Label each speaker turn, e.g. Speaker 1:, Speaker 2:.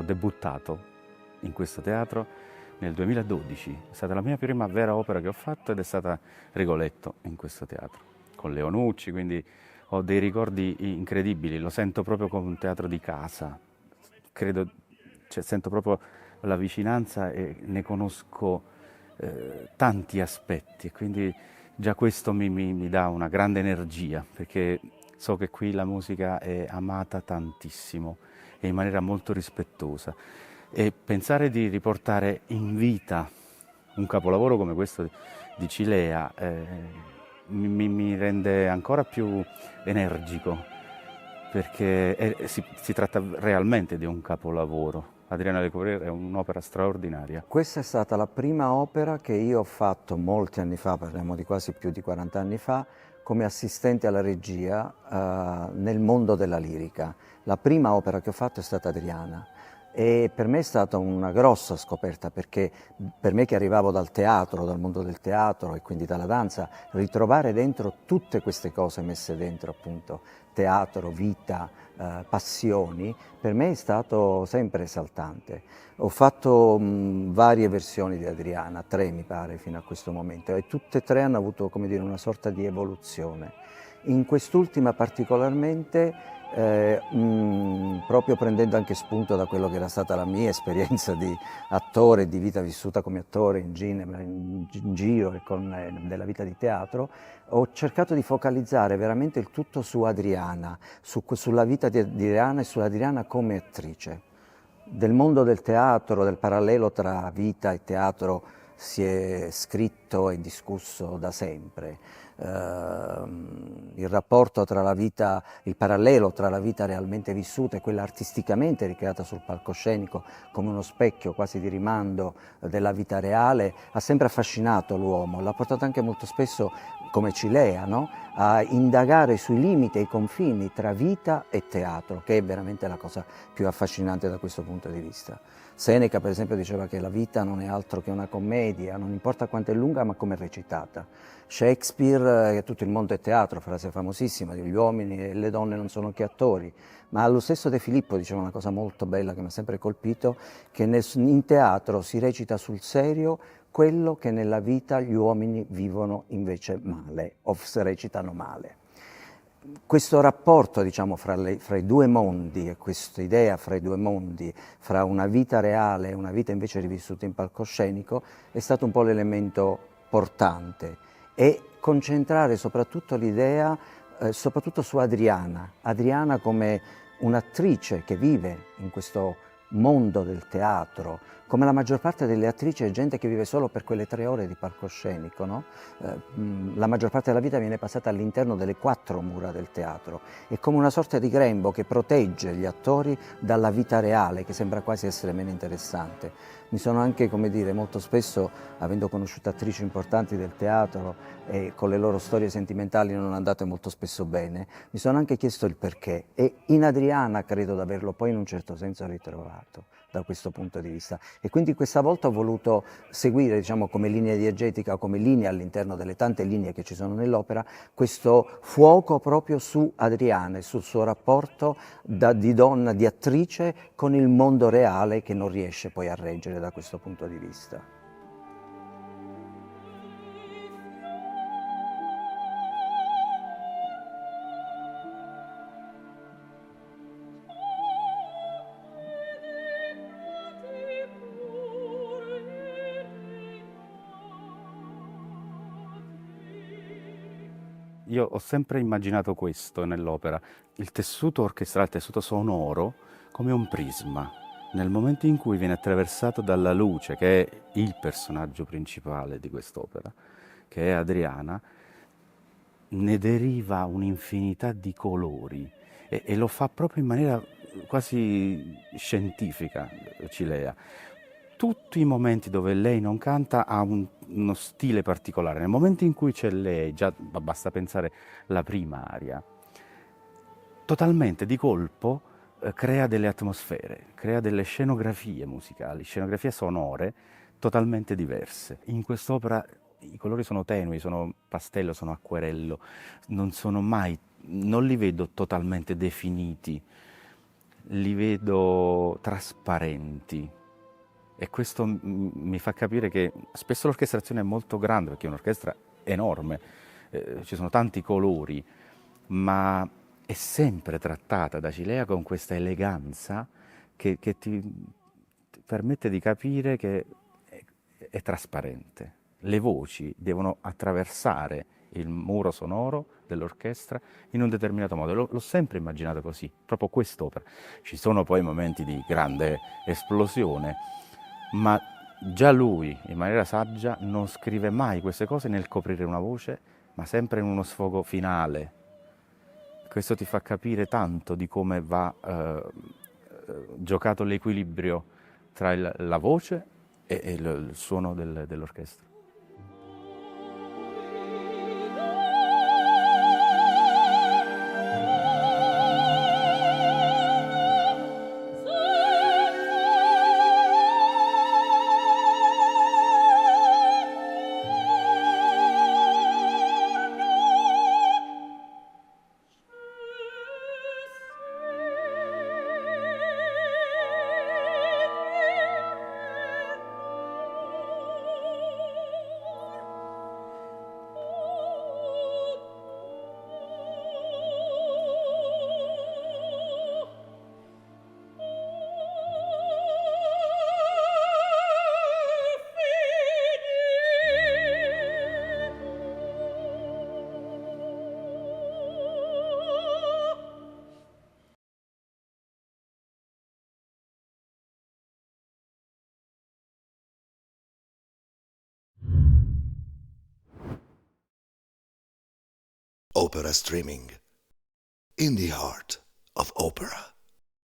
Speaker 1: debuttato in questo teatro nel 2012. È stata la mia prima vera opera che ho fatto ed è stata Rigoletto in questo teatro, con Leonucci, quindi ho dei ricordi incredibili, lo sento proprio come un teatro di casa, credo, cioè, sento proprio la vicinanza e ne conosco tanti aspetti, e quindi già questo mi dà una grande energia, perché so che qui la musica è amata tantissimo e in maniera molto rispettosa. E pensare di riportare in vita un capolavoro come questo di Cilea mi rende ancora più energico, perché si tratta realmente di un capolavoro. Adriana Lecouvreur è un'opera straordinaria.
Speaker 2: Questa è stata la prima opera che io ho fatto molti anni fa, parliamo di quasi più di 40 anni fa, come assistente alla regia nel mondo della lirica. La prima opera che ho fatto è stata Adriana e per me è stata una grossa scoperta, perché per me che arrivavo dal teatro, dal mondo del teatro e quindi dalla danza, ritrovare dentro tutte queste cose messe dentro, appunto, teatro, vita, passioni, per me è stato sempre esaltante. Ho fatto varie versioni di Adriana, 3 mi pare fino a questo momento, e tutte e 3 hanno avuto, come dire, una sorta di evoluzione. In quest'ultima particolarmente, proprio prendendo anche spunto da quello che era stata la mia esperienza di attore, di vita vissuta come attore in cinema, in giro e della vita di teatro, ho cercato di focalizzare veramente il tutto su Adriana, sulla vita di Adriana e su Adriana come attrice. Del mondo del teatro, del parallelo tra vita e teatro si è scritto e discusso da sempre. Il rapporto tra la vita, il parallelo tra la vita realmente vissuta e quella artisticamente ricreata sul palcoscenico come uno specchio quasi di rimando della vita reale ha sempre affascinato l'uomo, l'ha portato anche molto spesso, come Cilea, no? A indagare sui limiti e i confini tra vita e teatro, che è veramente la cosa più affascinante da questo punto di vista. Seneca, per esempio, diceva che la vita non è altro che una commedia, non importa quanto è lunga, ma come è recitata. Shakespeare, che tutto il mondo è teatro, frase famosissima, gli uomini e le donne non sono che attori, ma lo stesso De Filippo diceva una cosa molto bella che mi ha sempre colpito, che in teatro si recita sul serio quello che nella vita gli uomini vivono invece male, o se recitano male. Questo rapporto, diciamo, fra i due mondi e questa idea fra i due mondi, fra una vita reale e una vita invece rivissuta in palcoscenico, è stato un po' l'elemento portante, e concentrare soprattutto l'idea soprattutto su Adriana, Adriana come un'attrice che vive in questo mondo del teatro, come la maggior parte delle attrici è gente che vive solo per quelle 3 ore di palcoscenico, no? La maggior parte della vita viene passata all'interno delle 4 mura del teatro, è come una sorta di grembo che protegge gli attori dalla vita reale, che sembra quasi essere meno interessante. Mi sono anche, come dire, molto spesso, avendo conosciuto attrici importanti del teatro e con le loro storie sentimentali non andate molto spesso bene, mi sono anche chiesto il perché, e in Adriana credo di averlo poi in un certo senso ritrovato da questo punto di vista. E quindi questa volta ho voluto seguire, diciamo, come linea diegetica o come linea all'interno delle tante linee che ci sono nell'opera, questo fuoco proprio su Adriana e sul suo rapporto di donna, di attrice, con il mondo reale che non riesce poi a reggere da questo punto di vista.
Speaker 1: Io ho sempre immaginato questo nell'opera, il tessuto orchestrale, il tessuto sonoro, come un prisma. Nel momento in cui viene attraversato dalla luce, che è il personaggio principale di quest'opera, che è Adriana, ne deriva un'infinità di colori e lo fa proprio in maniera quasi scientifica, Cilea. Tutti i momenti dove lei non canta ha uno stile particolare. Nel momento in cui c'è lei, già basta pensare alla prima aria, totalmente di colpo crea delle atmosfere, crea delle scenografie musicali, scenografie sonore totalmente diverse. In quest'opera i colori sono tenui, sono pastello, sono acquerello, non li vedo totalmente definiti. li vedo trasparenti e questo mi fa capire che spesso l'orchestrazione è molto grande, perché è un'orchestra enorme, ci sono tanti colori, ma è sempre trattata da Cilea con questa eleganza che ti permette di capire che è trasparente. Le voci devono attraversare il muro sonoro dell'orchestra in un determinato modo. L'ho sempre immaginato così, proprio quest'opera. Ci sono poi momenti di grande esplosione, ma già lui, in maniera saggia, non scrive mai queste cose nel coprire una voce, ma sempre in uno sfogo finale. Questo ti fa capire tanto di come va giocato l'equilibrio tra la voce e il suono dell'orchestra.
Speaker 3: Opera streaming in the heart of opera.